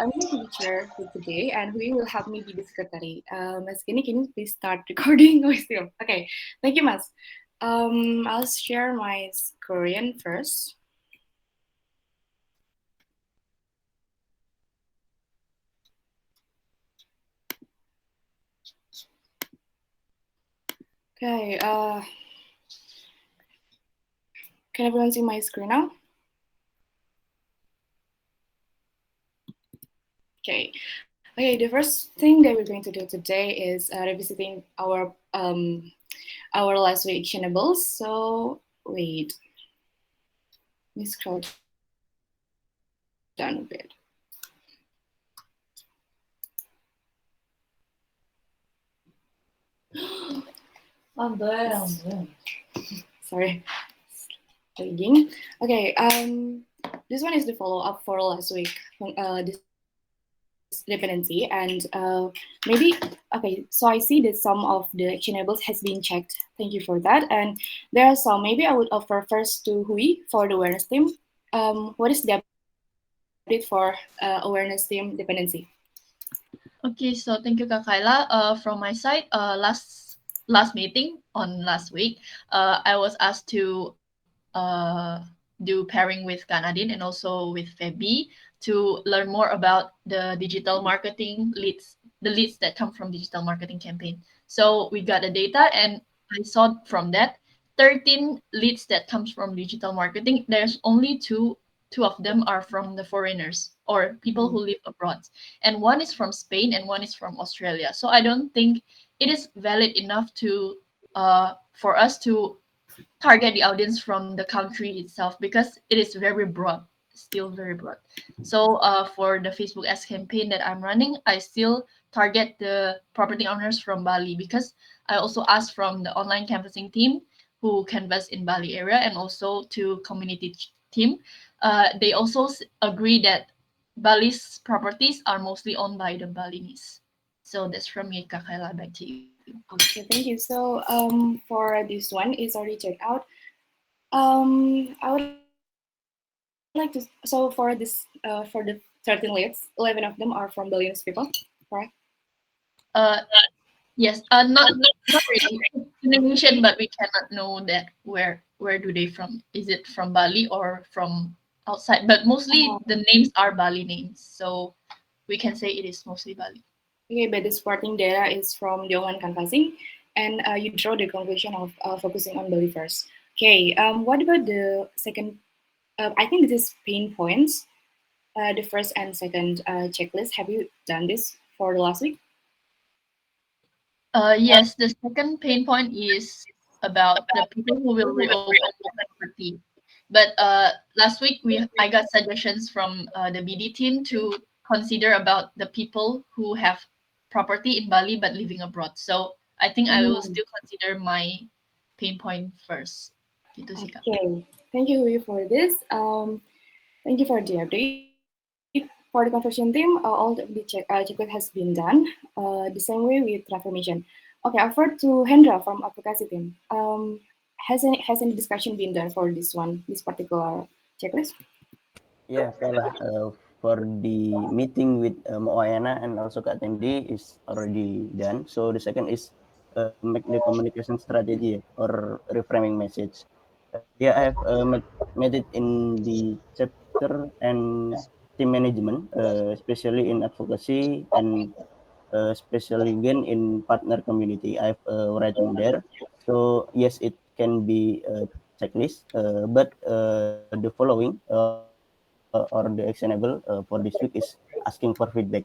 I'm going to be chair for today, and who will help me be the secretary. Mas Kini, can you please start recording? Oh, still. Okay, thank you, Mas. I'll share my screen first. Okay, can everyone see my screen now? Okay. Okay, the first thing that we're going to do today is revisiting our last week actionables. So wait, let me scroll down a bit. I'm there. Sorry. Lagging. Okay, this one is the follow up for last week. This dependency, and maybe okay. So I see that some of the actionables has been checked. Thank you for that. And there are some. Maybe I would offer first to Hui for the awareness team. What is the update for awareness team dependency? Okay, so thank you, Kak Kaila. From my side, last meeting on last week, I was asked to do pairing with Kanadin and also with Feby to learn more about the digital marketing leads, the leads that come from digital marketing campaign. So we got the data, and I saw from that 13 leads that comes from digital marketing. There's only two of them are from the foreigners or people who live abroad, and one is from Spain and one is from Australia. So I don't think it is valid enough to for us to target the audience from the country itself because it is very broad, still very broad. So for the Facebook ads campaign that I'm running, I still target the property owners from Bali because I also asked from the online canvassing team who canvass in Bali area and also to community team. They also agree that Bali's properties are mostly owned by the Balinese. So that's from me, Kakaila. Back to you. Okay, thank you. So for this one, it's already checked out. I would like to. So for the 13 leads, 11 of them are from Balinese people, correct? Uh, Yes, not really. It's Indonesian, but we cannot know that where do they from? Is it from Bali or from outside? But mostly Um, the names are Bali names, so we can say it is mostly Bali. okay, but the supporting data is from the online canvassing, and you draw the conclusion of focusing on Bali first. Okay, what about the second? I think this is pain points. The first and second checklist. Have you done this for the last week? Yes, the second pain point is about the people who will reopen the property. But last week I got suggestions from the BD team to consider about the people who have property in Bali but living abroad. So I think I will Mm, still consider my pain point first. Gitu sih, Kak. okay, thank you Hui, for this. Thank you for the update. For the conversion team, all the checklist has been done the same way with transformation. Okay, offer to Hendra from advocacy team. Has any discussion been done for this one, this particular checklist? Yeah, Kayla, for the meeting with Moayana and also Kak Tendi is already done. So the second is make the communication strategy or reframing message. Yeah, I have made it in the chapter and team management, especially in advocacy and especially again in partner community. I've written there. So yes, it can be a checklist, but the following or the actionable for this week is asking for feedback.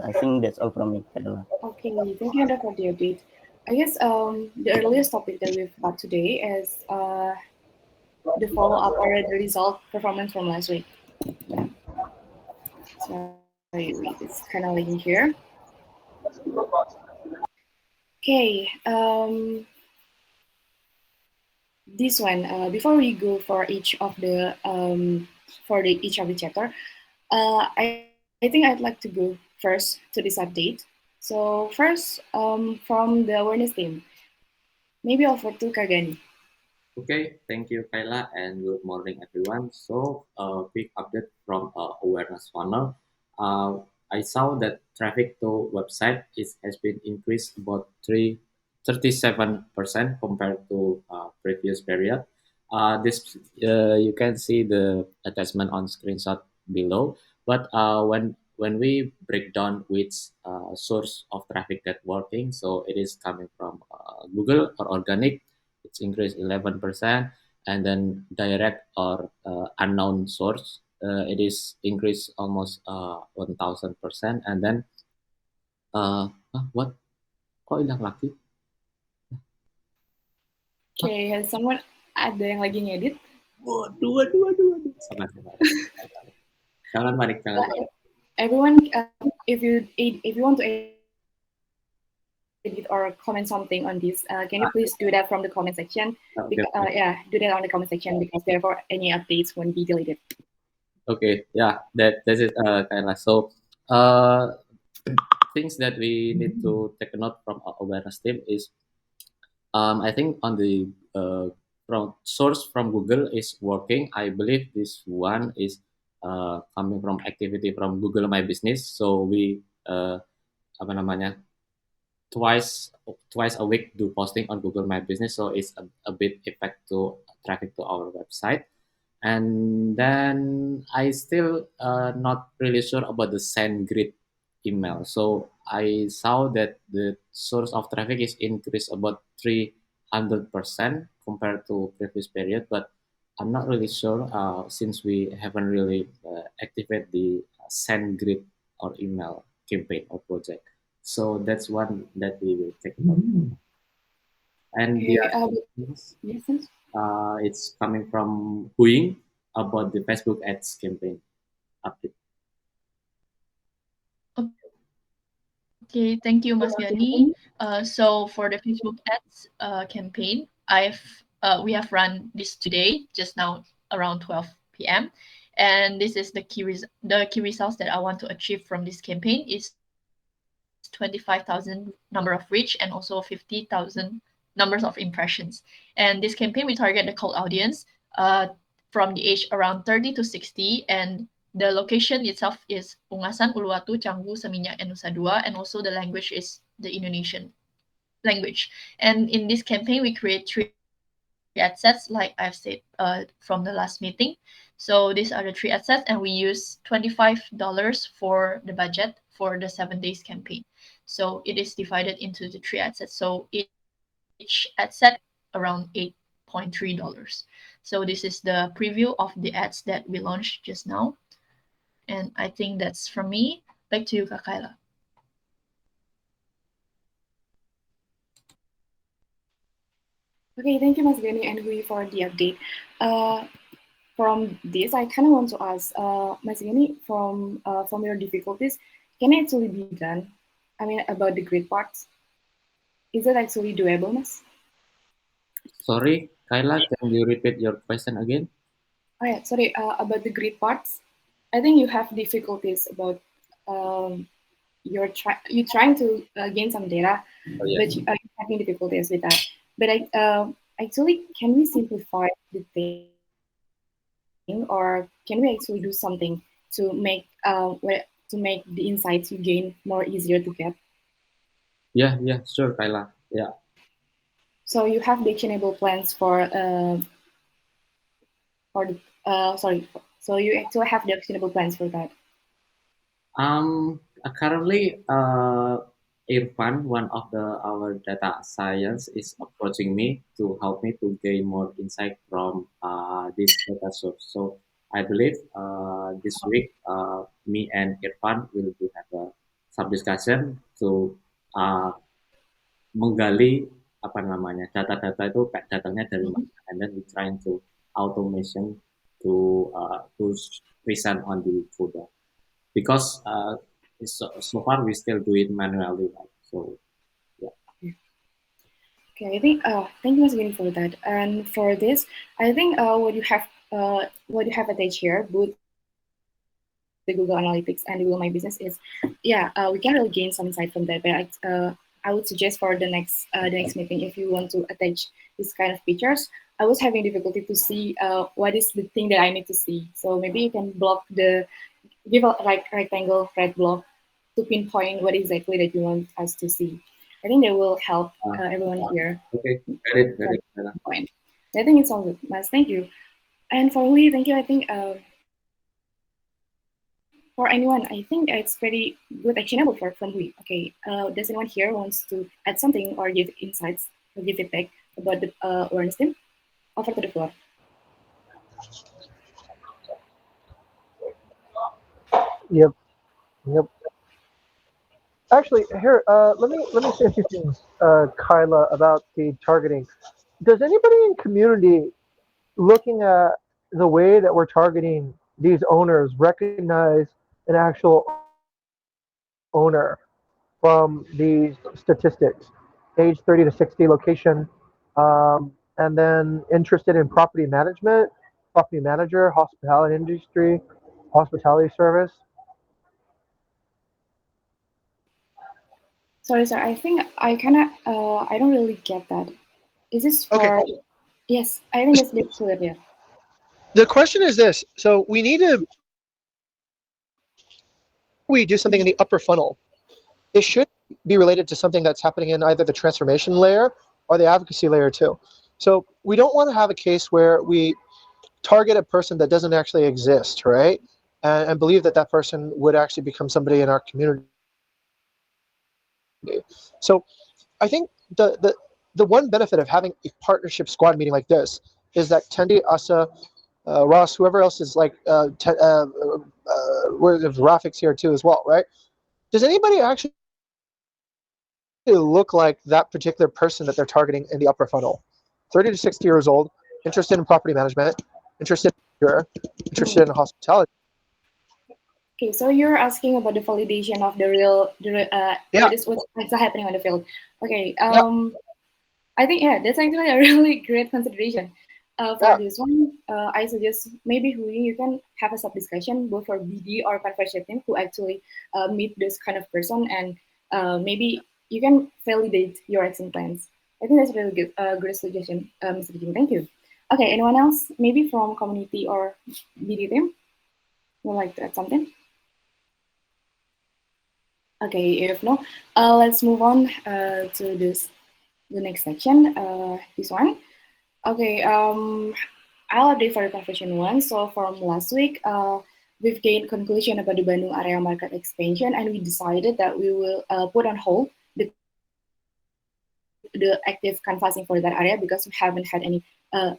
I think that's all from me, Kadala. Okay, thank you Hendra for the update. I guess the earliest topic that we've got today is the follow up or the result performance from last week. Sorry, wait, it's kind of lagging here. Okay, this one before we go for each of the each of the chapter, I think I'd like to go first to this update. So first, from the awareness team, maybe offer to Kagani. Okay, thank you, Kayla, and good morning, everyone. So, quick update from awareness funnel. Uh, I saw that traffic to website has been increased about 37% compared to previous period. This you can see the attachment on screenshot below. But when we break down which source of traffic that working, so it is coming from Google or organic, it's increased 11%, and then direct or unknown source, it is increased almost 1000%, and then what? Kok hilang lagi? Okay, has someone ada yang lagi ngedit? Waduh. Sabar. Jangan panik. Everyone, if you want to edit or comment something on this, can you please do that from the comment section? Okay. Yeah, do that on the comment section, because therefore any updates won't be deleted. Okay, yeah, that's it, Kayla. So, things that we need to take a note from our awareness team is, I think on the from source from Google is working. I believe this one is coming from activity from Google My Business. So we apa namanya, twice a week do posting on Google My Business. So it's a bit effect to traffic to our website. And then I still not really sure about the SendGrid email. So I saw that the source of traffic is increased about 300% compared to previous period, but I'm not really sure since we haven't really activated the SendGrid or email campaign or project. So that's one that we will take note. And Okay, the other yes. it's coming from Huing about the Facebook ads campaign update. Okay, thank you, Mas Gani. So for the Facebook ads campaign, we have run this today, just now around 12 p.m. And this is the key results that I want to achieve from this campaign is 25,000 number of reach and also 50,000 numbers of impressions. And this campaign, we target the cold audience from the age around 30 to 60, and the location itself is Ungasan, Uluwatu, Canggu, Seminyak, and Nusa Dua, and also the language is the Indonesian language. And in this campaign, we create 3 ad sets, like I've said from the last meeting. So these are the 3 ad sets, and we use $25 for the budget for the 7 days campaign. So it is divided into the 3 ad sets. So each ad set around $8.3. So this is the preview of the ads that we launched just now. And I think that's from me. Back to you, Kak Kayla. Okay, thank you, Mas Gani and Hui, for the update. From this, I kind of want to ask, Mas Gani, from your difficulties, can it actually be done? I mean, about the grid parts, is it actually doable, Mas? Sorry, Kayla, can you repeat your question again? Oh yeah, sorry, about the grid parts. I think you have difficulties about you're trying to gain some data, but you're having difficulties with that. But actually, can we simplify the thing, or can we actually do something to make the insights you gain more easier to get? Yeah, sure, Kayla. Yeah. So you have the actionable plans for the sorry. So you actually have the actionable plans for that. Currently, Irfan, one of our data science, is approaching me to help me to gain more insight from this data source. So I believe this week, me and Irfan will have some discussion to menggali apa namanya data-data itu datangnya dari mana, and then we trying to automation to present on the folder. Because so far we still do it manually, right? So yeah. Okay, I think thank you, Mas Gani, for that. And for this, I think what you have attached here, both the Google Analytics and the Google My Business, is we can really gain some insight from that. But I would suggest for the next meeting, if you want to attach this kind of features, I was having difficulty to see what is the thing that I need to see. So maybe you can block give a rectangle red block to pinpoint what exactly that you want us to see. I think that will help everyone here. Okay, very good. Point. I think it's all good, Mas. Thank you. And for Lee, thank you. I think for anyone, I think it's pretty good actionable from Lee. Okay, does anyone here wants to add something or give insights or give feedback about the awareness team? Over to the floor. Yep. Yep. Actually, here, let me say a few things, Kyla, about the targeting. Does anybody in community looking at the way that we're targeting these owners recognize an actual owner from these statistics? Age 30 to 60, location, and then interested in property management, property manager, hospitality industry, hospitality service. Sorry, sir. I think I kind of I don't really get that. Is this Okay. for? Yes, I think that's a bit clear. Yeah. The question is this. So we need to, we do something in the upper funnel. It should be related to something that's happening in either the transformation layer or the advocacy layer too. So we don't want to have a case where we target a person that doesn't actually exist, right? And believe that that person would actually become somebody in our community. So I think the one benefit of having a partnership squad meeting like this is that Tendi, Asa, Ross, whoever else is like, where Rafik's here too as well, right? Does anybody actually look like that particular person that they're targeting in the upper funnel? 30 to 60 years old, interested in property management, interested in hospitality. Okay, so you're asking about the validation of the real, Yeah. what is what's happening on the field. Okay, Yeah. I think yeah, that's actually a really great consideration. For Yeah. this one, I suggest maybe you can have a sub discussion both for BD or conversion team who actually meet this kind of person, and maybe you can validate your action plans. I think that's a really good, great suggestion, Mr. Jim. Thank you. Okay, anyone else? Maybe from community or BD team would like to add something? Okay, if no, let's move on to the next section. This one. Okay, I'll update for the confession one. So from last week, we've gained conclusion about the Bandung area market expansion, and we decided that we will put on hold the active canvassing for that area because we haven't had any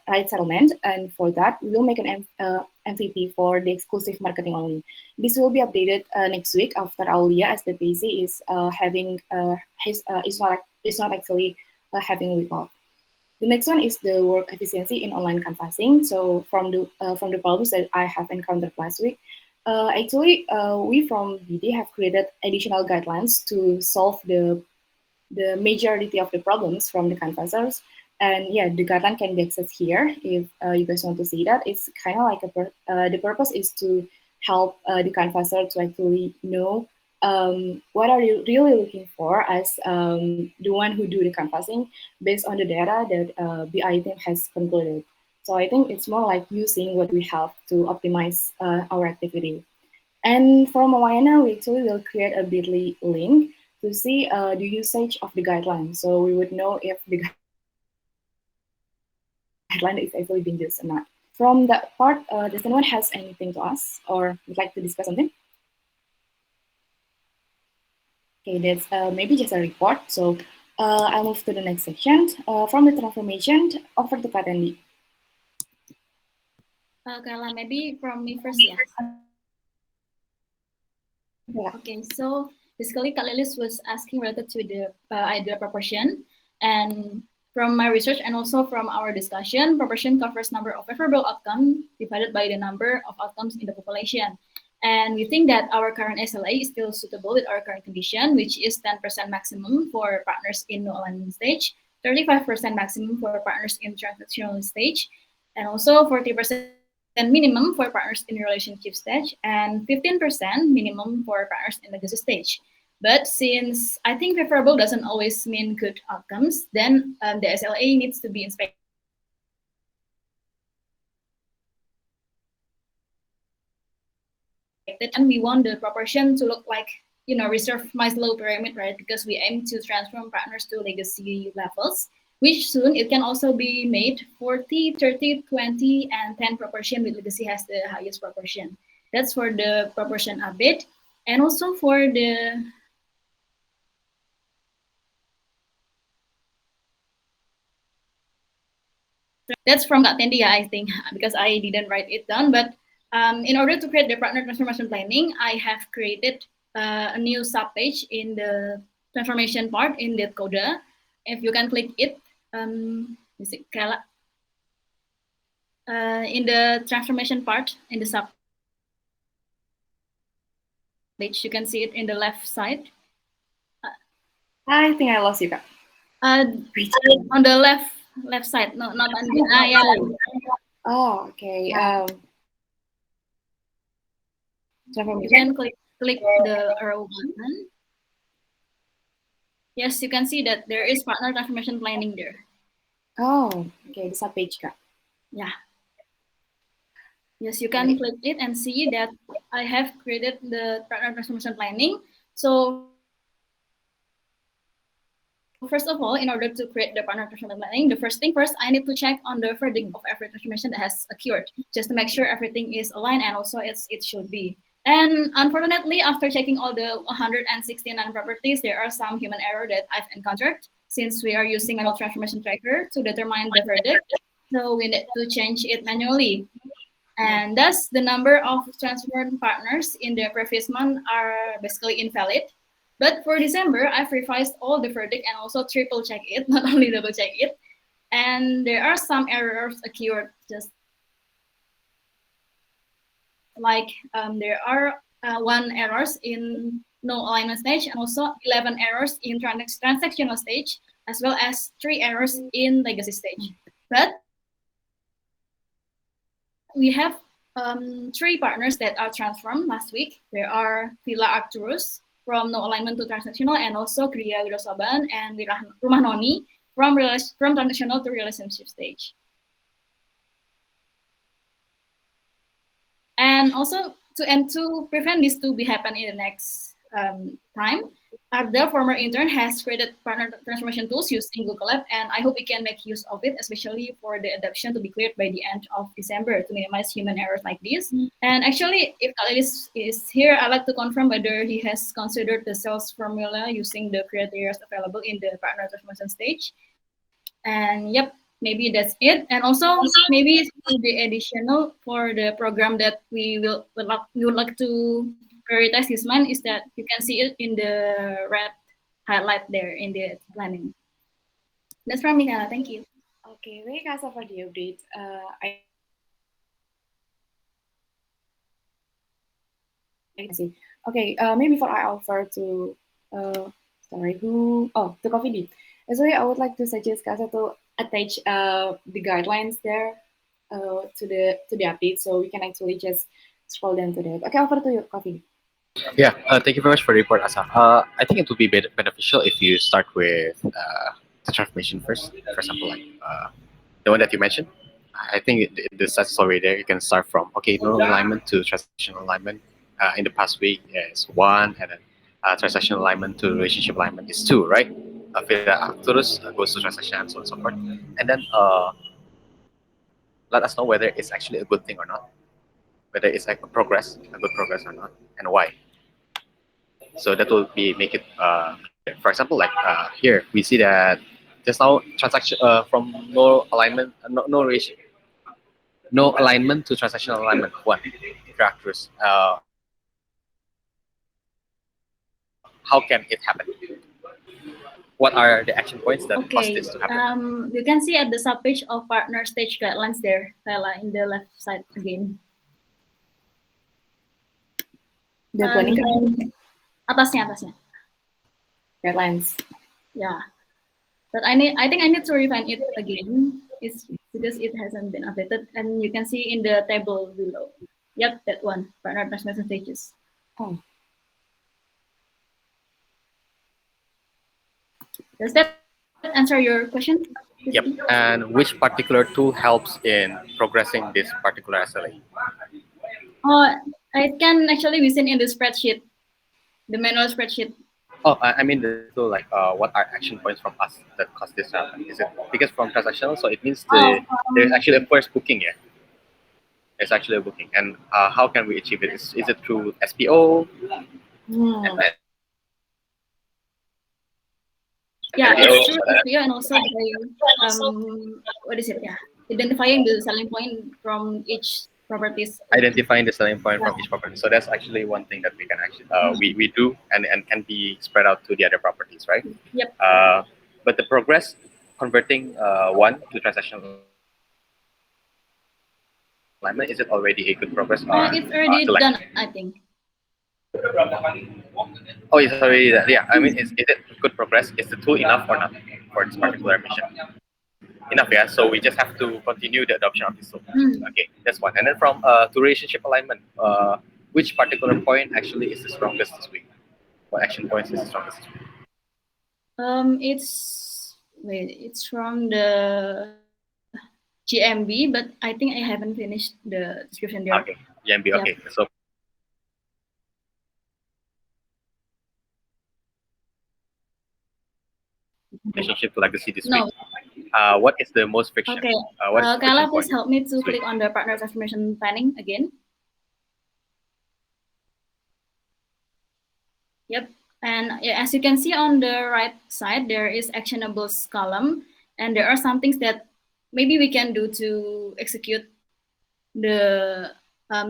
right settlement. And for that, we will make an MVP for the exclusive marketing only. This will be updated next week after Aulia, as the PC is having is not actually having a week off. The next one is the work efficiency in online canvassing. So from the problems that I have encountered last week, actually we from BD have created additional guidelines to solve the majority of the problems from the canvassers. And yeah, the guideline can be accessed here if you guys want to see that. It's kind of like the purpose is to help the canvasser to actually know what are you really looking for as the one who do the canvassing based on the data that BI team has concluded. So I think it's more like using what we have to optimize our activity. And from Moana, we actually will create a bit.ly link to see the usage of the guideline. So we would know if the guideline is actually being used or not. From that part, does anyone has anything to ask or would like to discuss something? Okay, that's maybe just a report. So I'll move to the next section. From the transformation, over to Katendi. Carla, maybe from me first, yeah. Okay, so basically Kalilis was asking related to the ideal proportion, and from my research and also from our discussion, proportion covers number of favorable outcomes divided by the number of outcomes in the population. And we think that our current SLA is still suitable with our current condition, which is 10% maximum for partners in no alignment stage, 35% maximum for partners in transactional stage, and also 40% minimum for partners in relationship stage, and 15% minimum for partners in legacy stage. But since I think favorable doesn't always mean good outcomes, then the SLA needs to be inspected. And we want the proportion to look like reserve Maslow pyramid, right? Because we aim to transform partners to legacy levels, which soon it can also be made 40, 30, 20, and 10 proportion, with legacy has the highest proportion. That's for the proportion update. And also for the that's from Kak Tendi, I think, because I didn't write it down. But in order to create the partner transformation planning, I have created a new subpage in the transformation part in the Coda. If you can click it, in the transformation part in the sub page, you can see it in the left side. I think I lost you, Kak. On the left side, no, not on the. Yeah. Oh, okay. You can click the arrow button. Yes, you can see that there is partner transformation planning there. Oh, okay. The subpage, Kak. Yeah. Yes, you can click it and see that I have created the partner transformation planning. So first of all, in order to create the partner transformation planning, the first thing first, I need to check on the verdict of every transformation that has occurred, just to make sure everything is aligned and also it should be. And unfortunately, after checking all the 169 properties, there are some human error that I've encountered, since we are using manual transformation tracker to determine the verdict. So we need to change it manually. And thus, the number of transformed partners in the previous month are basically invalid. But for December, I've revised all the verdict and also triple check it, not only double check it. And there are some errors occurred, just like there are 1 errors in no alignment stage, and also 11 errors in transactional stage, as well as 3 errors in legacy stage. But we have 3 partners that are transformed last week. There are Villa Arcturus from no alignment to transactional, and also Kriya Wirosaban and Rumah Noni from transactional to relationship stage. And also to prevent this to be happen in the next time, the former intern has created partner transformation tools using Google Lab, and I hope we can make use of it, especially for the adoption to be cleared by the end of December to minimize human errors like this. And actually, if Kalilis is here, I'd like to confirm whether he has considered the sales formula using the criteria available in the partner transformation stage. And yep, maybe that's it. And also maybe the additional for the program that we would like to prioritize this month is that you can see it in the red highlight there in the planning. That's from me, Kala. Thank you. Okay, thank you, Kasa, for the update. I see. Okay, maybe before I offer to to Coffee D. Sorry, I would like to suggest Kasa to attach the guidelines there to the update, so we can actually just scroll down to that. Okay, over to you, Coffee. Yeah, thank you very much for the report, Asa. I think it would be beneficial if you start with the transformation first. For example, like the one that you mentioned. I think the stats is already there. You can start from, okay, no alignment to transactional alignment. In the past week is 1, and then transactional alignment to relationship alignment is 2, right? Villa Arcturus goes to transaction and so on and so forth. And then let us know whether it's actually a good thing or not, whether it's like a good progress or not, and why. So that will make it clear. For example, like here we see that just now transaction from no alignment, no ratio, no alignment to transactional alignment 1 characters. How can it happen? What are the action points that cause this to happen? You can see at the subpage of partner stage guidelines there, Kayla, in the left side again. The planning atasnya. guidelines. Yeah, but I think I need to refine it again. It's because it hasn't been updated, and you can see in the table below. Yep, that one, partner transformation stages. Oh. Does that answer your question? Yep. And which particular tool helps in progressing this particular SLA? Oh, it can actually be seen in the spreadsheet. the manual spreadsheet. Oh, I mean, so like, what are action points from us that cause this to happen? Is it because from transactional? So it means there's actually a first booking, yeah. It's actually a booking, and how can we achieve it? Is it through SPO? Yeah, SPO, it's true SPO and also by what is it? Yeah, identifying the selling point from each properties. identifying the selling point from each property. So that's actually one thing that we can actually we do and can be spread out to the other properties, right? Yep. But the progress converting one to transactional alignment, is it already a good progress or It's already to like? done, I think. Oh, it's already that. Yeah, I mean, is it good progress? Is the tool enough or not for this particular mission? Enough, yeah. So we just have to continue the adoption of this tool. Okay, that's one. And then from to relationship alignment, which particular point actually is the strongest this week? What action points is the strongest this week? It's from the GMB, but I think I haven't finished the description there. Okay, GMB. Yeah. Okay, so relationship to legacy this No. week. What is the most friction? Okay. What is the friction Kayla, please point help me to this week? click on the partner transformation planning again. Yep. And yeah, as you can see on the right side, there is actionables column, and there are some things that maybe we can do to execute the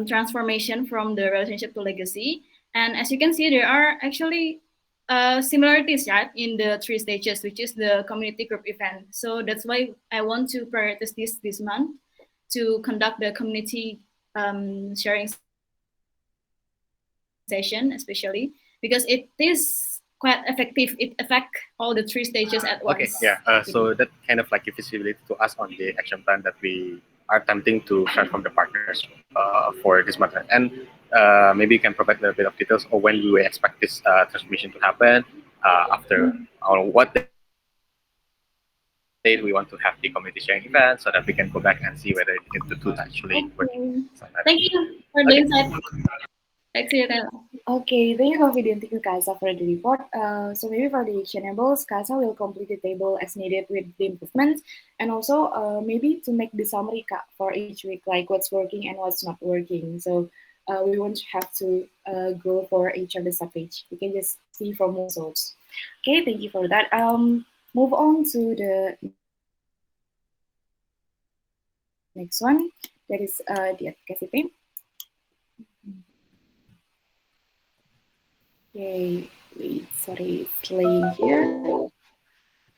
transformation from the relationship to legacy. And as you can see, there are actually similarities, right, in the 3 stages, which is the community group event. So that's why I want to prioritize this month to conduct the community sharing session, especially because it is quite effective. It affects all the 3 stages at once. Okay, yeah. So that kind of like gives visibility to us on the action plan that we are attempting to start from the partners for this matter. And maybe you can provide a little bit of details or when we will expect this transformation to happen after or what date we want to have the community sharing event so that we can go back and see whether the tool actually working. Thank you for the insight. Thanks, Kayla. Okay, thank you, Coffee, and thank you, Kaisa, for the report. So maybe for the actionables, Kaisa will complete the table as needed with the improvements, and also maybe to make the summary for each week, like what's working and what's not working. So we won't have to go for each of the subpage. We can just see from one source. Okay, thank you for that. Move on to the next one. That is the advocacy team. Okay, wait, sorry, it's laying here.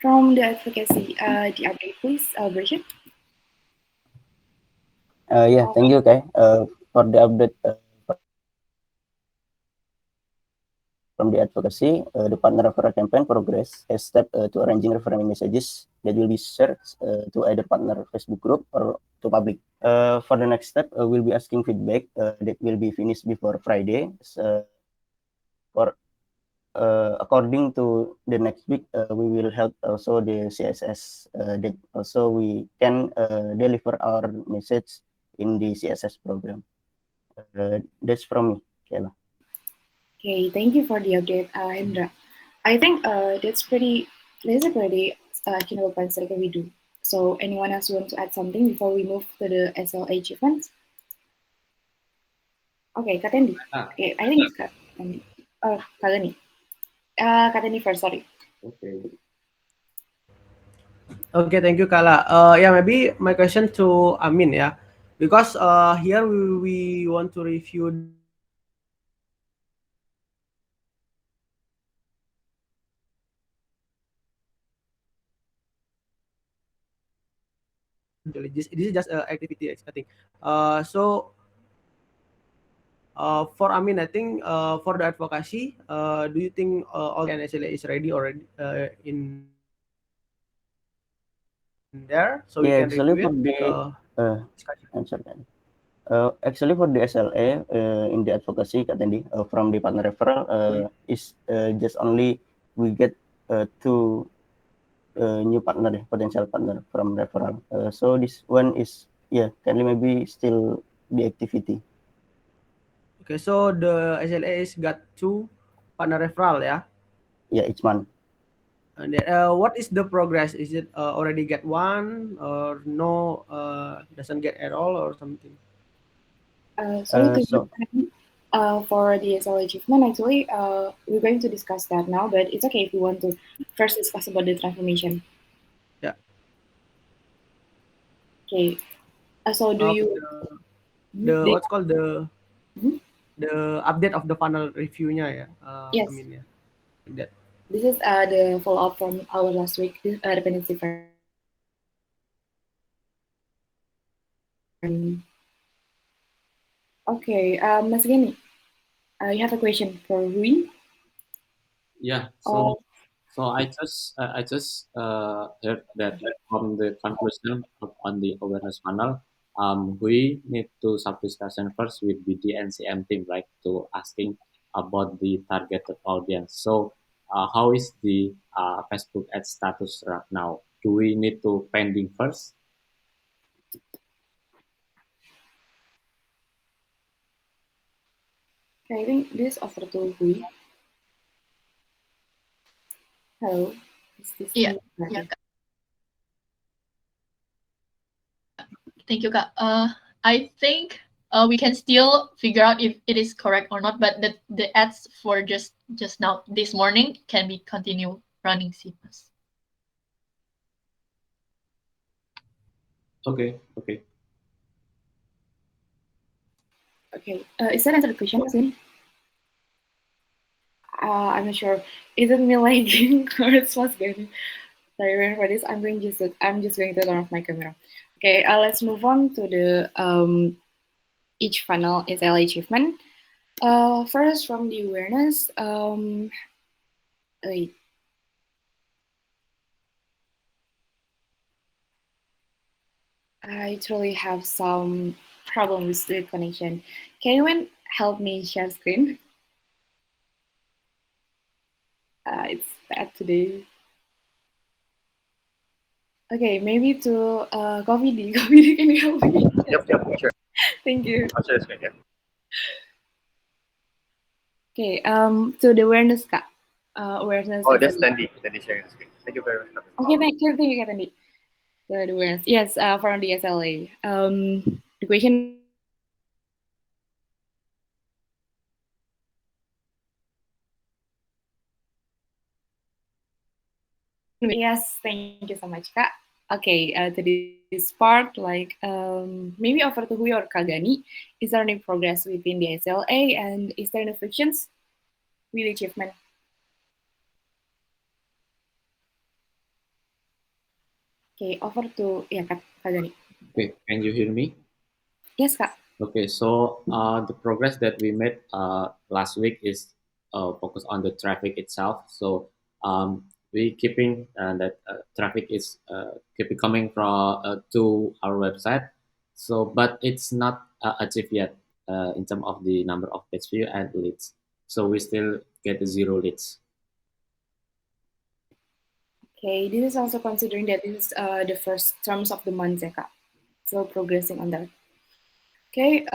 From the advocacy, the update, please, Bridget. Yeah, thank you, Kai, for the update from the advocacy. The partner referral campaign progress a step to arranging referral messages that will be shared to either partner Facebook group or to public. For the next step, we'll be asking feedback that will be finished before Friday. For according to the next week, we will help also the CSS that also we can deliver our message in the CSS program. That's from me, Kayla. Okay, thank you for the update, Hendra. I think that's a pretty actionable plans that we do. So anyone else want to add something before we move to the SLH events? Okay, Katendi. Okay, I think it's Katendi. Kalani. Katendi first, sorry. Okay. Okay, thank you, Kala. Yeah, maybe my question to Amin, yeah, because here we want to review this is just activity, I think. So for Amin, I think for the advocacy, do you think all the NSLA is ready already in there, so we can actually review it? Actually, for the SLA in the advocacy, Katendi, from the partner referral is just only we get 2 new partner, potential partner from referral. So this one is currently maybe still the activity. Okay, so the SLA is got 2 partner referral, yeah. Yeah, each month. And then, what is the progress? Is it already get one or no? Doesn't get at all or something? Sorry to So for the SL achievement, actually, we're going to discuss that now, but it's okay if you want to first discuss about the transformation. Yeah. Okay. So do Okay, you? the the- what's called Mhm. the update of the funnel reviewnya ya. I Yes. mean yeah, like that. This is the follow up from our last week dependency firm. Okay, Mas Gani, you have a question for Rui? Yeah. Oh, So I just heard that from the conclusion on the awareness panel, we need to sub discussion first with BD and CM team, right, to asking about the targeted audience. So, how is the Facebook ad status right now? Do we need to pending first? okay, I think this offer to Rui. Hello, is this Yeah, me? yeah, Kak. Thank you, Kak. I think we can still figure out if it is correct or not, but the ads for just now this morning can be continue running seamless. Okay. Okay. Okay, is that answer the question, Mas Gani? I'm not sure. Is it me lagging or it's Mas Gani? Sorry for this. I'm just going to turn off my camera. Okay, let's move on to the each funnel SL achievement. First from the awareness. Wait. I truly have some problem with the connection. Can anyone help me share screen? It's bad today. Okay, maybe to Coffee D. Coffee D, can you help me? Yep, sure. Thank you. I'll share the screen. Yeah. Okay, to the awareness kak. Awareness. Oh, that's Tandy. Tandy sharing the screen. Thank you very much. Okay, thank you, Kak. The awareness. Yes, from the SLA. The question. Yes, thank you so much, Kak. Okay, to this part, like maybe over to Hui or Kagani, is there any progress within the SLA and is there any frictions with achievement? Okay, over to Kak Kagani. Okay. Can you hear me? Yes, Kak. Okay, so the progress that we made last week is focused on the traffic itself. So we keeping that traffic is keeping coming from to our website. So, but it's not achieved yet in terms of the number of page view and leads. So we still get the 0 leads. Okay, this is also considering that this is the first terms of the month, Kak. So progressing on that. Okay,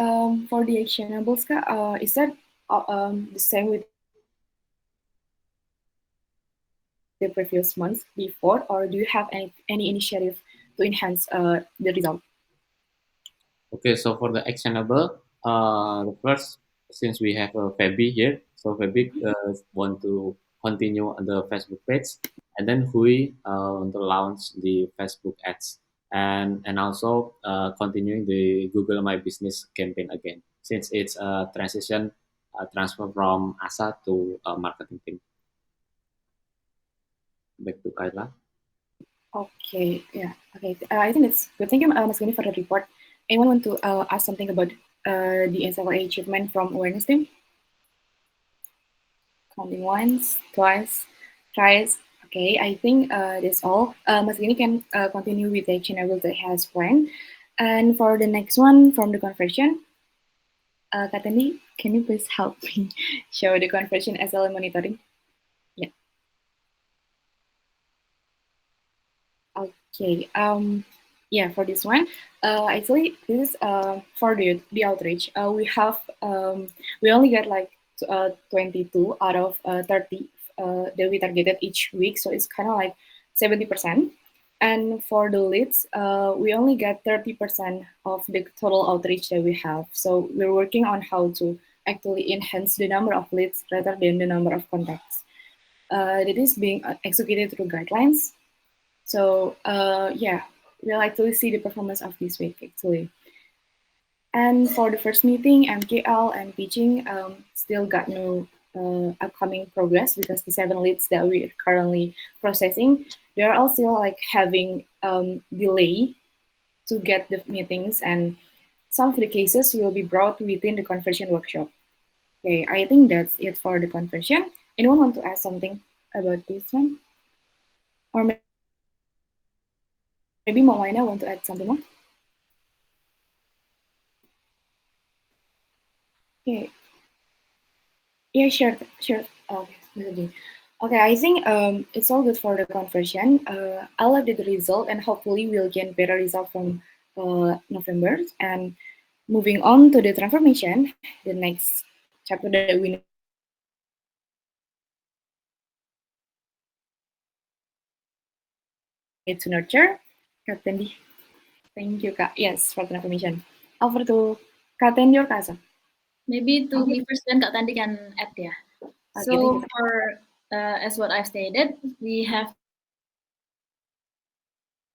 for the actionables, Kak, is that the same with the previous months before, or do you have any initiative to enhance the result? Okay, so for the actionable, the first, since we have a Fabi here, so Fabi want to continue on the Facebook page, and then Hui want to launch the Facebook ads, and also continuing the Google My Business campaign again, since it's a transition transfer from ASA to marketing team. Back to Kayla. Okay, yeah, okay. I think it's good. Thank you, Mas Gani, for the report. Anyone want to ask something about the SLA achievement from awareness team? Counting once, twice, thrice. Okay, I think that's all. Mas Gani can continue with the actionable that has planned. And for the next one from the conversion, Katani, can you please help me show the conversion SLA monitoring? Yeah. Okay. Yeah, for this one, actually, this is for the outreach. We have we only get like 22 out of 30 that we targeted each week. So it's kind of like 70%. And for the leads, we only get 30% of the total outreach that we have. So we're working on how to actually enhance the number of leads rather than the number of contacts. That is being executed through guidelines. So yeah, we'll actually see the performance of this week actually. And for the first meeting, MKL and pitching still got no upcoming progress because the 7 leads that we're currently processing, they're all still like having delay to get the meetings, and some of the cases will be brought within the conversion workshop. Okay, I think that's it for the conversion. Anyone want to add something about this one? Or maybe Moana want to add something more? Okay. Yeah, sure, sure. Okay, okay, I think it's all good for the conversion. I'll update the result and hopefully we'll get better result from November. And moving on to the transformation, the next chapter that we need to nurture. Kak Tendi. Thank you, Kak. Yes, for transformation. Over to Kak Tendi or Kasa. Maybe to me first, then Kak Tandi can add ya. Okay, So thank you. for as what I've stated, we have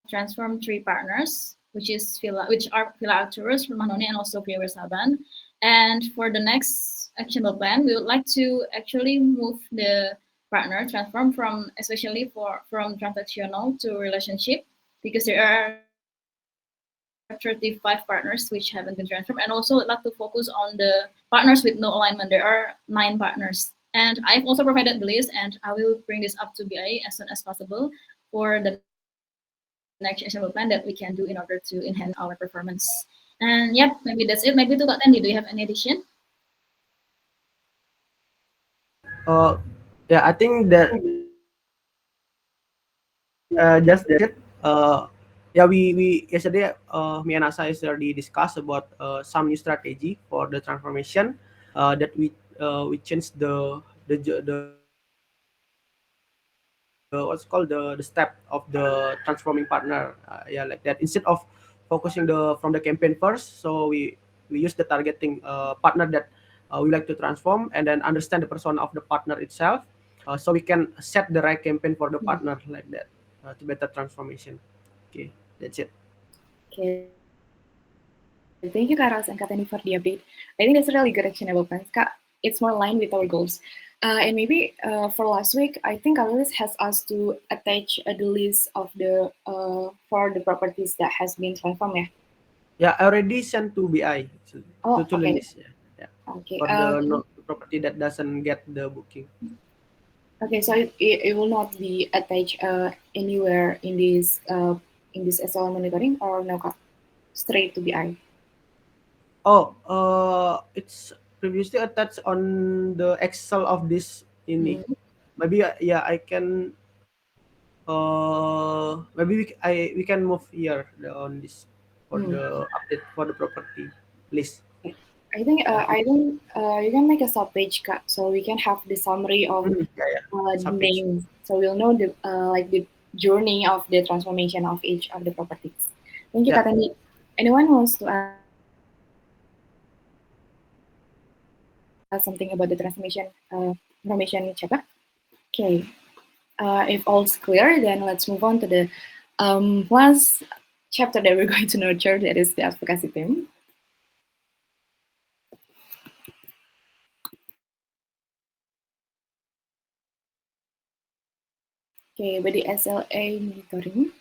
transformed 3 partners, which are Villa Tours, Manoni, and also Villa Saban. And for the next actionable plan, we would like to actually move the partner transform from from transactional to relationship, because there are 35 partners which haven't been transformed, and also I'd like to focus on the partners with no alignment. There are 9 partners, and I've also provided the list, and I will bring this up to BI as soon as possible for the next actionable plan that we can do in order to enhance our performance. And yep, maybe that's it. Maybe to Kak Tendi, do you have any addition? Yeah, I think that just that's it. Yeah, we yesterday me and Asa is already discussed about some new strategy for the transformation that we changed the what's called the step of the transforming partner. Yeah, like that. Instead of focusing from the campaign first, so we use the targeting partner that we like to transform, and then understand the persona of the partner itself, so we can set the right campaign for the partner like that to better transformation. Okay, that's it. Okay. Thank you, Kak Ros and Kak Tani, for the update. I think that's a really good actionable plan, Kak. It's more aligned with our goals. And maybe for last week, I think Alice has asked to attach the list of the for the properties that has been transformed. Yeah. Yeah, I already sent to BI Oh, to okay. Linis. Yeah. Okay. For the property that doesn't get the booking. Okay, so it will not be attached anywhere in this SL monitoring, or no, Kak? Straight to BI. Oh, it's previously attached on the Excel of this ini. Maybe yeah, I can. Maybe we can move here on this for the update for the property list. I think you can make a sub page, Kak, so we can have the summary of the names, so we'll know the like the journey of the transformation of each of the properties. Thank you, Kak Tani. Anyone wants to add something about the transformation chapter? Okay. If all's clear, then let's move on to the last chapter that we're going to nurture, that is the advocacy team. Okay, but the SLA monitoring.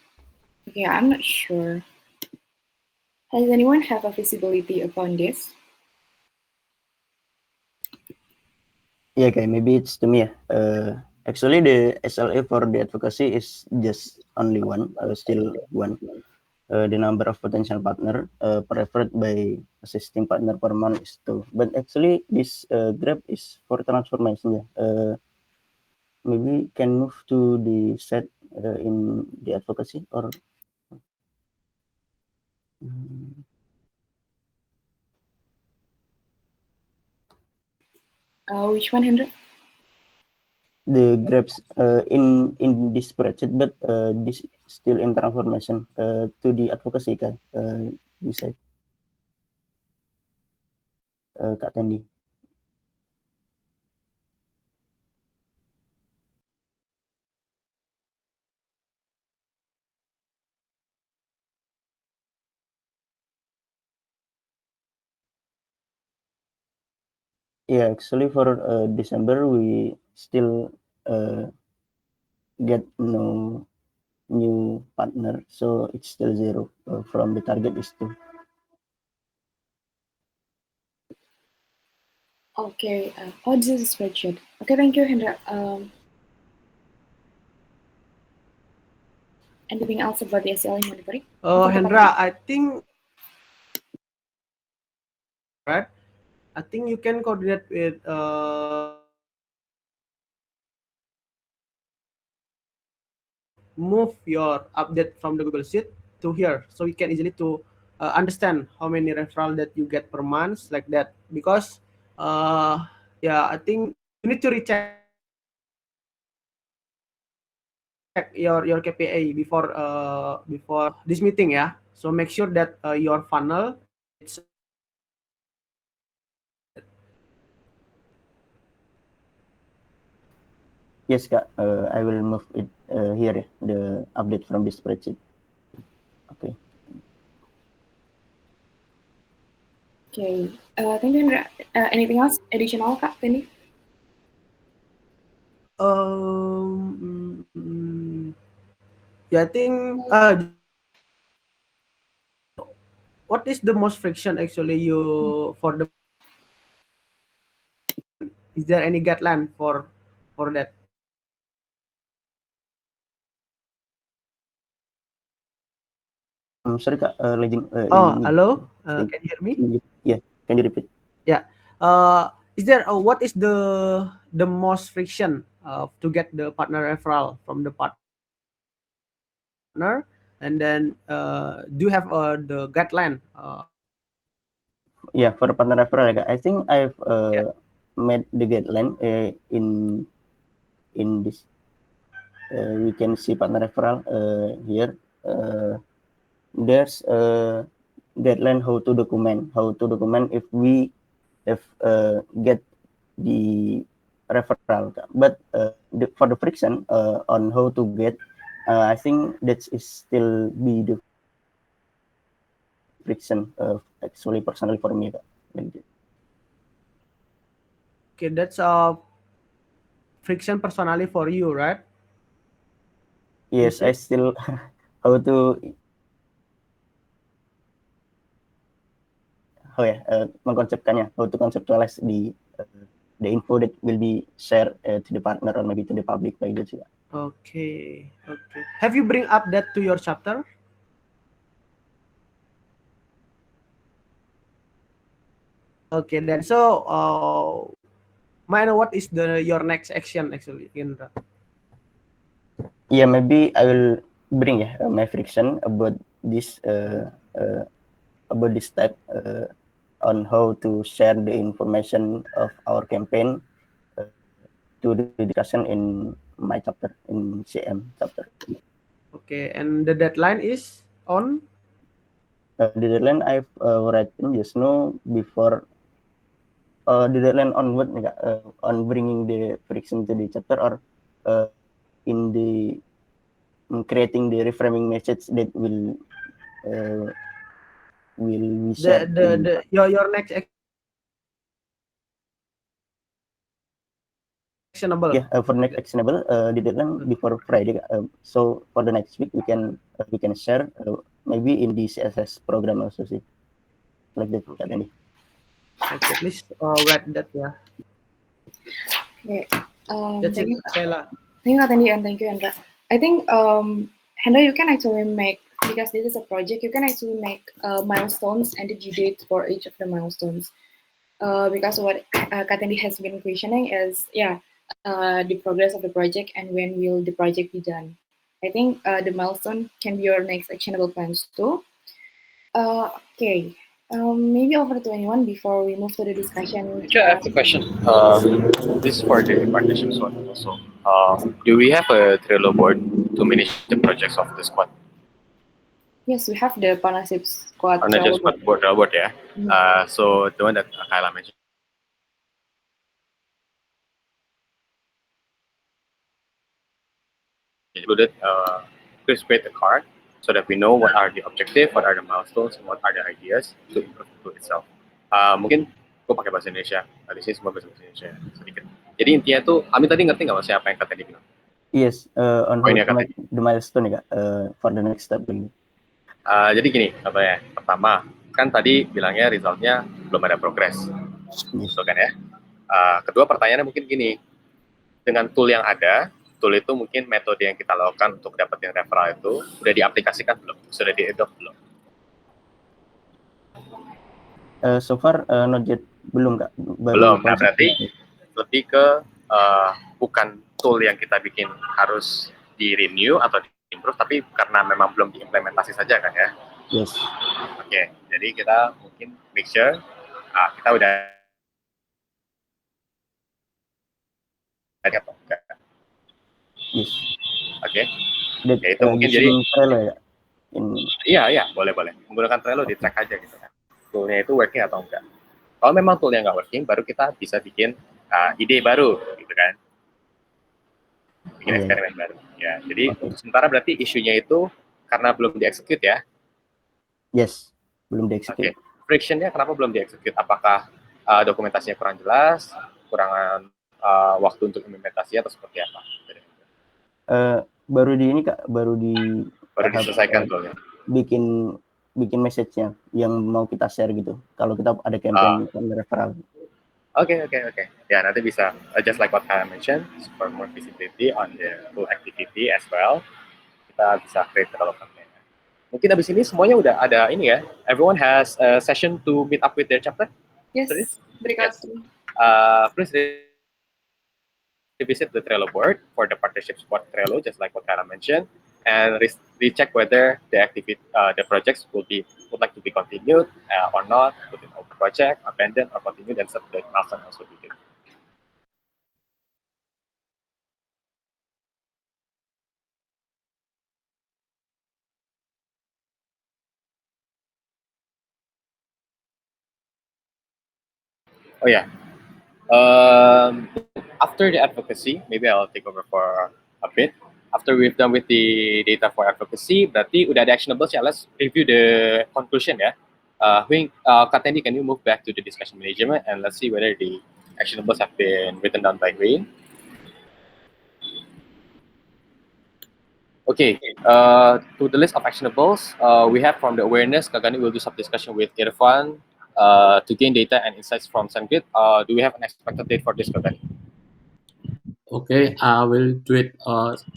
Okay, I'm not sure. Does anyone have a visibility upon this? Yeah, okay, maybe it's to me. Actually, the SLA for the advocacy is just only one, still one. The number of potential partner preferred by assisting partner per month is 2. But actually, this graph is for transformation. Maybe can move to the set in the advocacy or. Which one, Hendra? The grabs in this spreadsheet, but this is still in transformation to the advocacy kan, you said, Kak Tandi. Yeah, actually for December we still get no new partner, so it's still 0 from the target is 2. Okay. Oh, this is a spreadsheet. Okay, thank you, Hendra. Anything else about the SL monitoring? Hendra, I think right. I think you can coordinate with move your update from the Google Sheet to here, so we can easily to understand how many referral that you get per month, like that. Because yeah, I think you need to recheck your KPI before this meeting, yeah. So make sure that your funnel it's Yes, Kak, I will move it here, the update from this spreadsheet. Okay. Okay. Thank you, Hendra. Anything else additional, Kak Tandi? yeah, I think what is the most friction actually you for the, is there any guideline for that? Sorry, Kak, lagging Oh, in hello, sync. can you hear me? Yeah, can you repeat? Yeah. Is there what is the most friction to get the partner referral from the partner, and then do you have the guideline? Yeah, for partner referral, Kak, I think I've Yeah. made the guideline in this. We can see partner referral here. There's a guideline how to document if we have get the referral, but for the friction on how to get, I think that is still be the friction actually personally for me, Kak. Like that. Okay, that's friction personally for you, right? You Yes, I said. still how to mengkonsepkannya, how to conceptualize the info that will be shared to the partner or maybe to the public like that. Okay. Okay. Have you bring up that to your chapter? Okay, then so may I know what is your next action actually, Indra? Yeah, maybe I will bring my friction about this step on how to share the information of our campaign to the discussion in my chapter, in CM chapter. Okay, and the deadline is on? The deadline I've written just now before the deadline on what on bringing the friction to the chapter, or in the creating the reframing message that will be shared in Your next actionable. for next actionable the deadline before Friday. So for the next week we can share maybe in the CSS program also see like that. Okay. Okay, please write that, yeah. Okay. That's Thank it, you. Kayla. Thank you, Tandi, and thank you, Hendra. I think, Hendra, you can actually make, because this is a project, you can actually make milestones and the due dates for each of the milestones. Because what Katandi has been questioning is, the progress of the project and when will the project be done. I think the milestone can be your next actionable plans too. Okay. Maybe over to anyone before we move to the discussion. Actually, I have a question. This is for the partnerships one also. Do we have a Trello board to manage the projects of the squad? Yes, we have the partnership squad. Partnership squad board, Trello board, yeah. So the one that Kyla mentioned. Included, please create a card so that we know what are the objective, what are the milestones, and what are the ideas to improve the tool itself. Mungkin gue pakai bahasa Indonesia, di sini semua bahasa Indonesia sedikit. Jadi intinya tuh, Ami tadi ngerti nggak siapa yang kata dia bilang? Yes, on how Poinnya to katanya. make the milestone ya, for the next step ini. Jadi gini, katanya. Pertama, kan tadi bilangnya resultnya belum ada progres, Yes. gitu kan ya. Kedua pertanyaannya mungkin gini, dengan tool yang ada, tool itu mungkin metode yang kita lakukan untuk dapetin referral itu sudah diaplikasikan belum? Sudah di-adopt belum? So far not yet, belum Kak. Belum. Nah, berarti lebih ke bukan tool yang kita bikin harus di-renew atau di-improve, tapi karena memang belum diimplementasi saja kan ya? Yes. Oke, jadi kita mungkin make sure kita udah ada atau enggak. Yes. Oke. That, Ya itu mungkin jadi Trello ya. Iya, boleh. Menggunakan Trello di track aja gitu kan. Toolnya itu working atau enggak. Kalau memang toolnya nggak working, baru kita bisa bikin ide baru, gitu kan. Bikin eksperimen baru. Ya, jadi untuk sementara berarti isunya itu karena belum dieksekut ya? Yes, belum dieksekut. Oke. Frictionnya kenapa belum dieksekut? Apakah dokumentasinya kurang jelas, kurangan waktu untuk implementasi atau seperti apa? Baru di ini Kak, baru diselesaikan toolnya. Bikin message-nya yang mau kita share gitu. Kalau kita ada campaign referral. Oke. Ya, nanti bisa just like what I mentioned, for more visibility on the full activity as well. Kita bisa create development-nya. Mungkin abis ini semuanya udah ada ini ya. Everyone has a session to meet up with their chapter. Yes. Yes. Please revisit the Trello board for the partnership squad Trello, just like what Kara mentioned, and recheck whether the projects would like to be continued or not, put it over project, abandoned or continued, and set the milestone also be good. Oh yeah. After the advocacy, maybe I'll take over for a bit. After we've done with the data for advocacy, berarti udah ada actionables ya. Let's review the conclusion ya. Kak Tendi, can you move back to the discussion management and let's see whether the actionables have been written down by Hui. Okay, to the list of actionables, we have from the awareness, Kagani will do some discussion with Irfan to gain data and insights from SendGrid. Do we have an expected date for this, Kagani? Okay, I will do it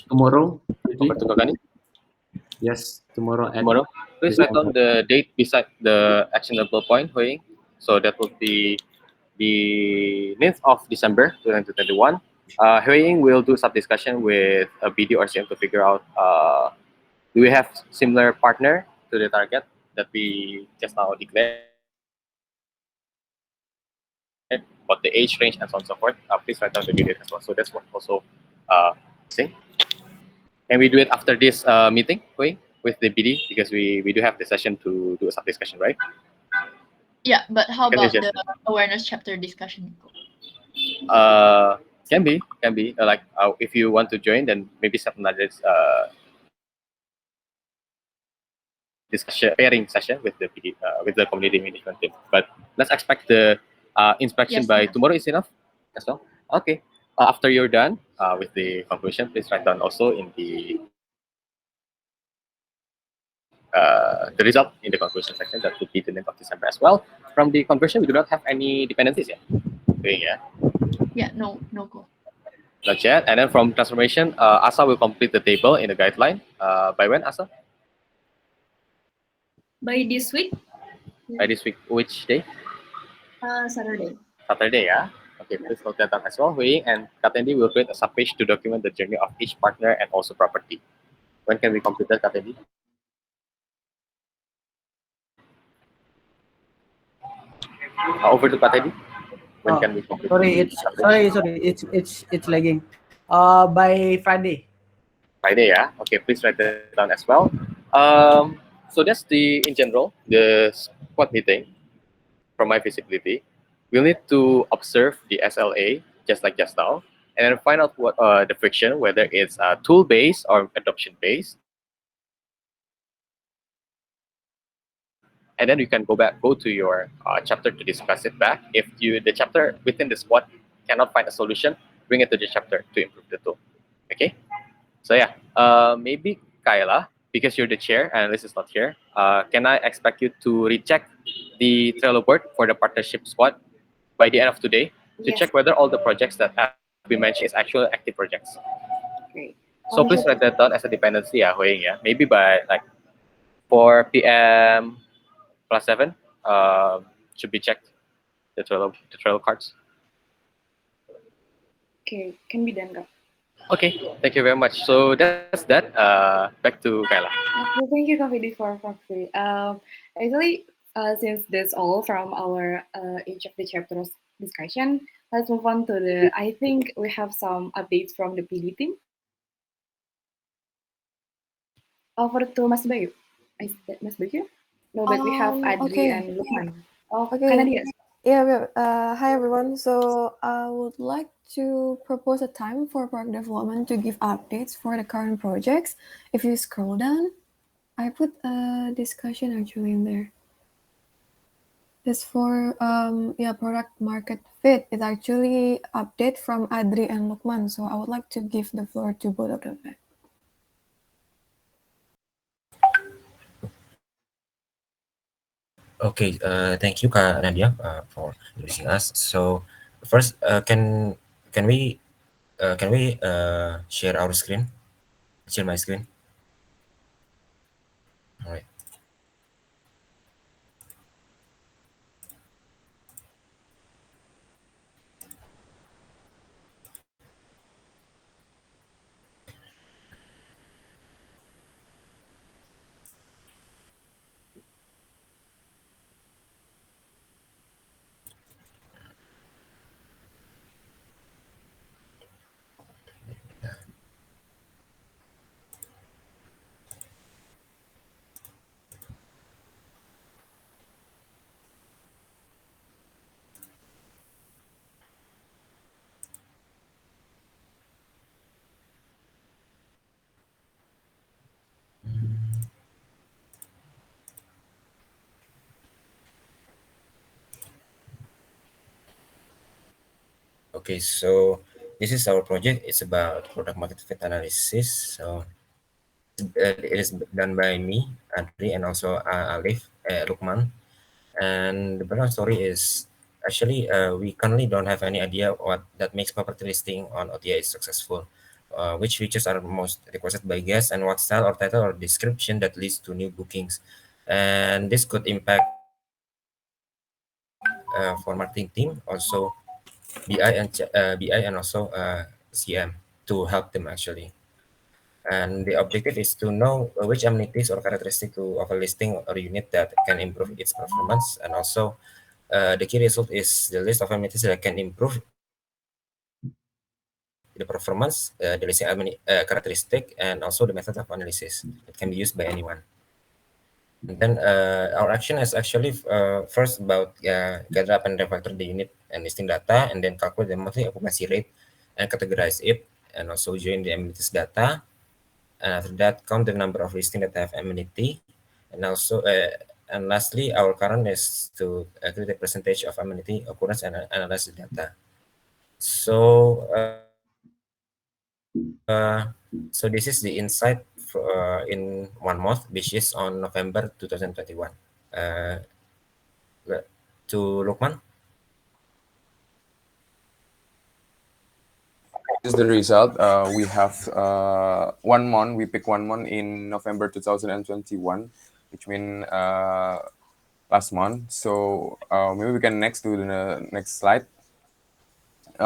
tomorrow. Over to Kagani. Yes, tomorrow. Please write down the date beside the actionable point, Hui. So that would be the 9th of December 2021. Hui will do some discussion with BD or CM to figure out do we have similar partner to the target that we just now declared, about the age range and so on and so forth. Please write down the due date as well. So that's what also saying. Can we do it after this meeting, Hui, with the BD, because we do have the session to do a sub discussion, right? Yeah, but how about the awareness chapter discussion? Can be. Like if you want to join, then maybe set another discussion pairing session with the PD, with the community management team. But let's expect the inspection by tomorrow is enough as well. Okay. After you're done with the conclusion, please write down also in the result in the conclusion section. That would be the 9th of December as well. From the conversion, we do not have any dependencies yet. Okay, yeah. Yeah, no go. Not yet. And then from transformation, Asa will complete the table in the guideline. By when, Asa? By this week. By this week, which day? Saturday. Saturday, yeah. Okay, please note that down as well. Hui and Katendi will create a subpage to document the journey of each partner and also property. When can we complete that, Katendi? Over to Patedi. When Oh, can we complete sorry, the it's lagging. By Friday. Friday? Yeah. Okay, please write that down as well. So that's the in general the squad meeting from my visibility. We'll need to observe the SLA just like just now, and then find out what the friction, whether it's tool based or adoption based, and then you can go to your chapter to discuss it back. If the chapter within the squad cannot find a solution, bring it to the chapter to improve the tool. Okay. So yeah, maybe Kyla, because you're the chair and Alice is not here, can I expect you to recheck the Trello board for the partnership squad by the end of today to Yes, check whether all the projects that have been mentioned is actual active projects. great. So please write that down as a dependency, Hui, yeah. Maybe by like 4 p.m. plus 7, should be checked the Trello cards. Okay, can be done, Kak. Okay, thank you very much. So that's that. Back to Kyla. Okay, thank you, Kak Vidi, for free. Actually, since that's all from our each of the chapters discussion, let's move on to the. I think we have some updates from the PD team. Over to Mas Bayu. Is that Mas Bayu? No, but we have Adri Okay. and Lukman. Oh, Okay. Canadian. Yeah, hi everyone. So I would like to propose a time for product development to give updates for the current projects. If you scroll down, I put a discussion actually in there. It's for product market fit. It's actually update from Adri and Lukman. So I would like to give the floor to both of them. Okay, thank you, Kak Nadia, for introducing us. So first, can we share our screen? Share my screen. All right. Okay, so this is our project. It's about product market fit analysis. So it is done by me, Adri, and also Alif, Lukman. And the background story is actually we currently don't have any idea what that makes property listing on OTA is successful. Which features are most requested by guests and what style or title or description that leads to new bookings. And this could impact for marketing team, also BI and also CM to help them actually. And the objective is to know which amenities or characteristic of a listing or unit that can improve its performance, and also the key result is the list of amenities that can improve the performance, the listing characteristic, and also the method of analysis that can be used by anyone. And then our action is actually first about gather up and refactor the unit and listing data, and then calculate the monthly occupancy rate and categorize it, and also join the amenities data. And after that, count the number of listing that have amenity, and also and lastly, our current is to create a percentage of amenity occurrence and analyze the data. So so this is the insight in 1 month, which is on November 2021. Uh, to Lukman. This is the result. We have 1 month. We pick 1 month in November 2021, which means last month. So maybe we can next to the next slide.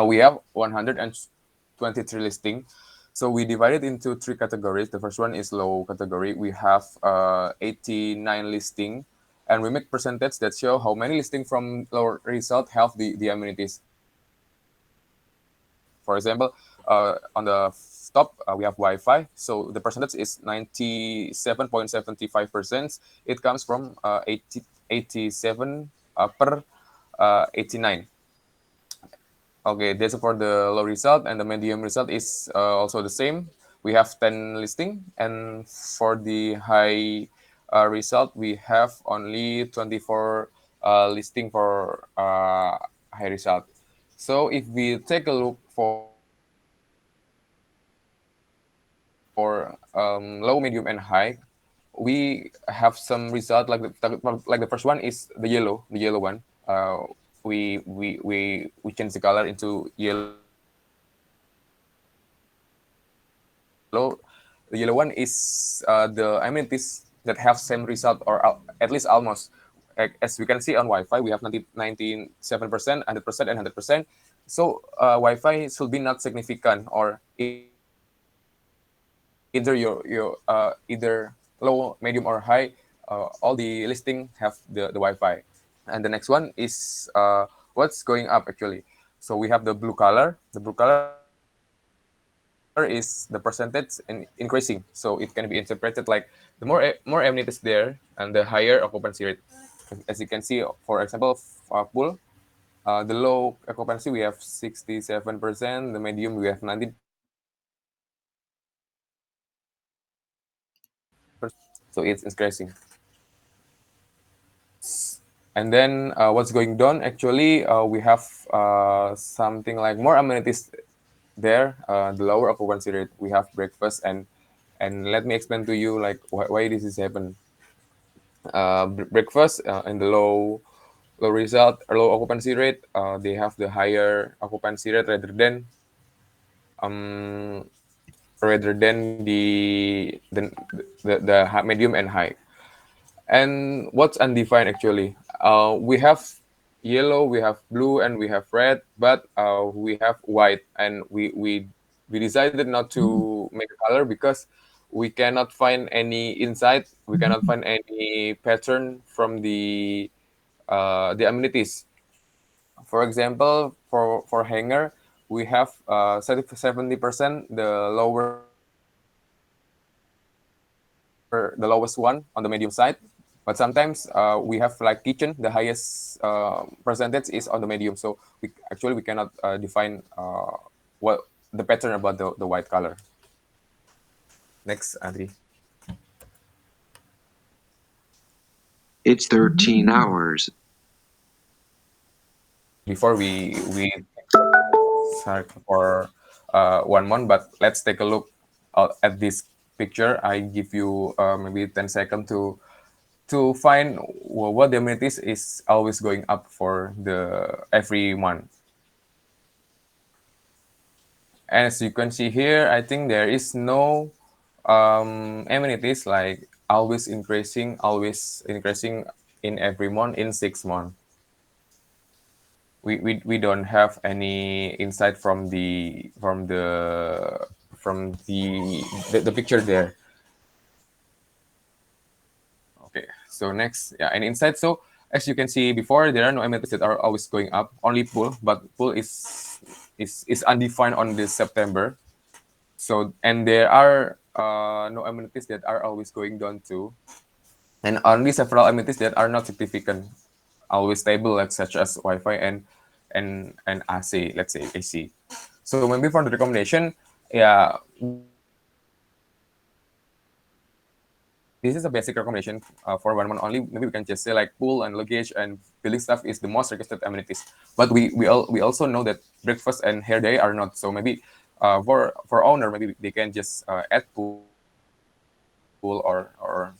We have 123 listing. So we divided into 3 categories. The first one is low category. We have 89 listing, and we make percentage that show how many listing from low result have the amenities. For example, on the top we have Wi-Fi, so the percentage is 97.75%. It comes from 87 per 89. Okay, that's for the low result, and the medium result is also the same. We have 10 listing, and for the high result, we have only 24 listing for high result. So if we take a look for low, medium, and high, we have some result like the first one is the yellow one. We change the color into yellow. The yellow one is the amenities that have same result or at least almost. As we can see on Wi-Fi, we have 97%, 100%, and 100%. So Wi-Fi should be not significant, or either either low, medium, or high. All the listing have the Wi-Fi. And the next one is what's going up actually. So we have the blue color. The blue color is the percentage increasing. So it can be interpreted like the more amenities there and the higher occupancy rate. As you can see, for example, pool, the low occupancy we have 67%, the medium we have 90%. So it's increasing. And then what's going down actually, we have something like more amenities there, the lower occupancy rate. We have breakfast, and let me explain to you like why this is happen. Breakfast in the low result or low occupancy rate, they have the higher occupancy rate um rather than the medium and high. And what's undefined actually? We have yellow, we have blue, and we have red, but we have white, and we decided not to make a color because we cannot find any insight. We cannot find any pattern from the amenities. For example, for hanger, we have 70% the lowest one on the medium side. But sometimes we have like kitchen, the highest percentage is on the medium. So we cannot define what the pattern about the white color. Next, Adri. It's 13 hours. Before we start for 1 month, but let's take a look at this picture. I give you maybe 10 seconds to find what the amenities is always going up for the every month. As you can see here, I think there is no amenities like always increasing in every month in 6 months. We don't have any insight from the picture there. Okay, so next, yeah, an insight. So as you can see before, there are no amenities that are always going up. Only pool, but pool is undefined on this September. So and there are no amenities that are always going down too, and only several amenities that are not significant, always stable, like such as Wi-Fi and AC, let's say AC. So maybe for the recommendation, yeah, this is a basic recommendation for 1 month only. Maybe we can just say like pool and luggage and building stuff is the most requested amenities. But we also know that breakfast and hair day are not. So maybe for owner, maybe they can just add pool or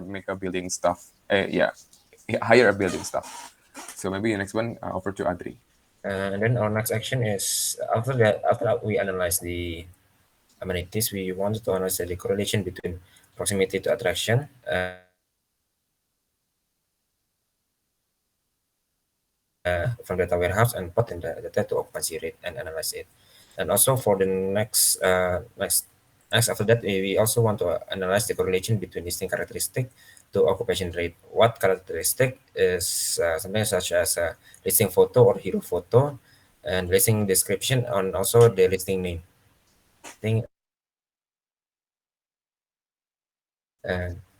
make a building stuff. Yeah, hire a building stuff. So maybe the next one over to Adri. And then our next action is after we analyze the amenities, we wanted to analyze the correlation between proximity to attraction from data warehouse and put in the data to occupancy rate and analyze it. And also for the next after that, we also want to analyze the correlation between listing characteristic to occupation rate. What characteristic is something such as listing photo or hero photo, and listing description, and also the listing name. I think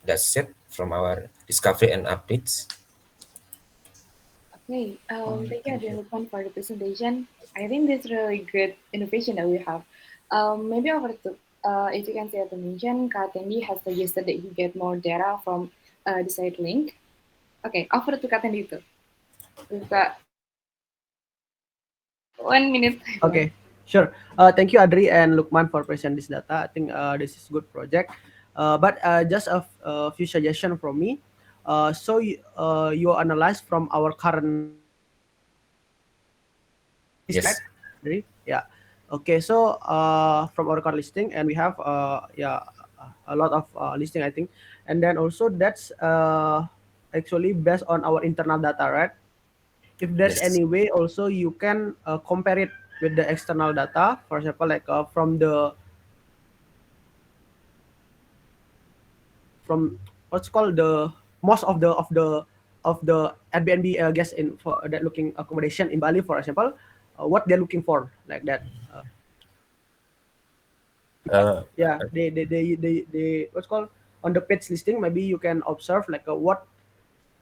that's it from our discovery and updates. Okay, thank you, Adrian Lukman, for the presentation. I think this really great innovation that we have. Maybe over to, if you can see at the mention, Kak Tendi has suggested that you get more data from the site link. Okay, over to Kak Tendi too. We've got 1 minute. Okay, sure. Thank you, Adri and Lukman, for presenting this data. I think this is good project. But just a few suggestions from me. So you analyze from our current list, Yes. right? Adri? Yeah. Okay, so from our current listing, and we have a lot of listing, I think, and then also that's actually based on our internal data, right? If there's Yes. any way also you can compare it with the external data, for example, like from what's called the most of the Airbnb guests in for that looking accommodation in Bali, for example, what they're looking for, like that. Yeah, they what's called on the page listing, maybe you can observe like what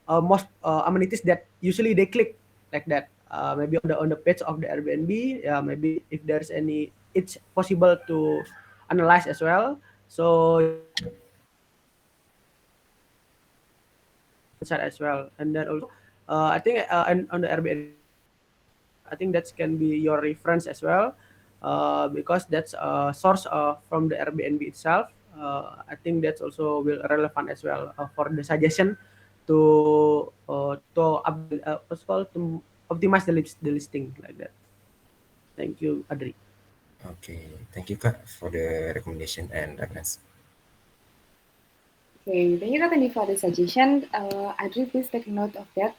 most amenities that usually they click, like that. Maybe on the page of the Airbnb, yeah, maybe if there's any, it's possible to analyze as well. So inside as well, and then also I think and on the Airbnb, I think that can be your reference as well, because that's a source from the Airbnb itself. I think that's also will relevant as well for the suggestion to what's called to optimize the listing, like that. Thank you, Adri. Okay. Thank you, Kak, for the recommendation and reference. Okay, thank you, Kak Tendi, for the suggestion. Adri, please take note of that.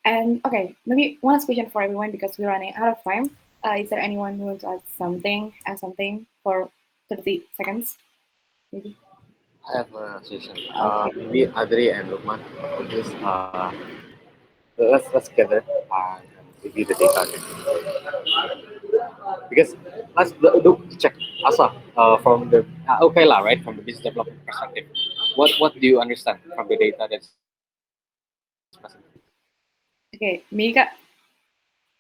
And okay, maybe one last question for everyone because we're running out of time. Is there anyone who wants to add something for 30 seconds? Maybe. I have a suggestion. Okay. Maybe Adri and Lukman, please, let's gather and review the data again. Because let's do check Asa from the okay lah, right, from the business development perspective. What do you understand from the data that's present? Okay, Mika.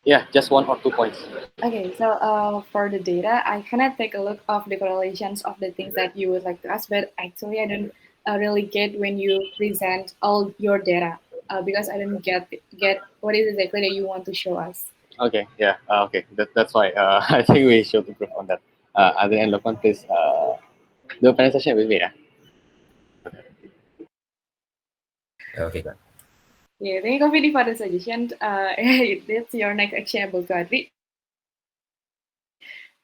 Yeah, just 1 or 2 points. Okay, so for the data, I cannot take a look of the correlations of the things that you would like to ask, but actually I don't really get when you present all your data because I don't get what is exactly that you want to show us. Okay, yeah, okay, that's why I think we should improve on that. Adri and Lukman, please do a presentation with me. Yeah. Okay, Kak. Yeah, thank you, Vidi, for the suggestion. That's your next actionable to Adri.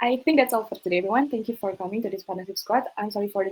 I think that's all for today, everyone. Thank you for coming to this partnership squad. I'm sorry for the